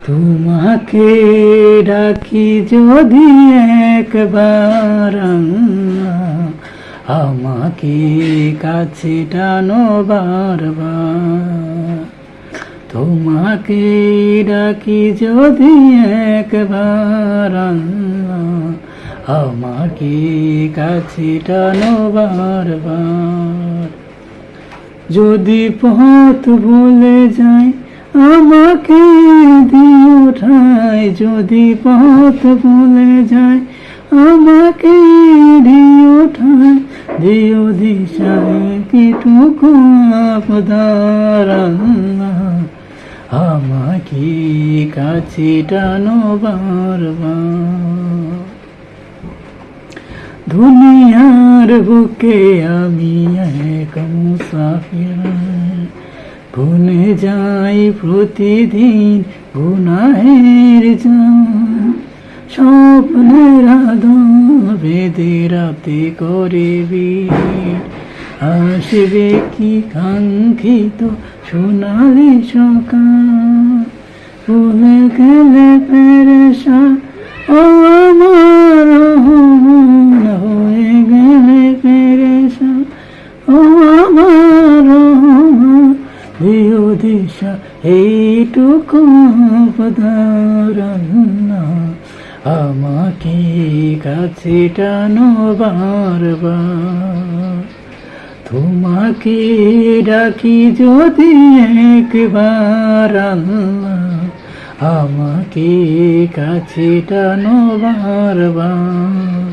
তোমাকে ডাকি যদি একবার আমাকে কাছে টানো বারবার। তোমাকে ডাকি যদি একবার আমাকে কাছে টানো বারবার। যদি পথ ভুলে যাই আমাকে দিও ঠাই, যদি পথ ভুলে যাই আমাকে দিও ঠাই, দিও দিশায় কিটুকু আপনার আমাকে কাছে টানো বারবার। দুনিয়ার বুকে আমি এক মুসাফির, ভুলে যাই প্রতিদিন গুনাহের জাল। স্বপ্নের আদল বেঁধে রাতে করে ভিড়, আসবে কি কাঙ্ক্ষিত সোনালি সকাল। ভুলে গেলে পেরেশান ও আমার রহমান, হয়ে গেলে পেরেশান ও আমার রহমান। দিও দিশা এইটুকু আবদার আমাকে কাছে টানো বারবার। তোমাকে ডাকি যদি একবার আমাকে কাছে টানো বারবার।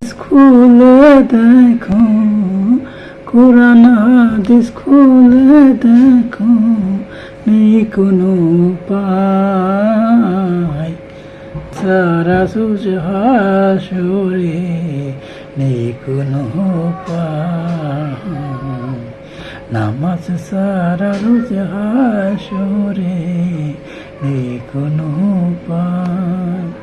স্কুলে দেখো কোরআন হাদিস খুলে দেখো, নেই কোনো উপায় সারা সুজ হাসরে, নেই কোনো উপায় নামাজ সারা রোজ হাসরে, নেই কোনো উপায়।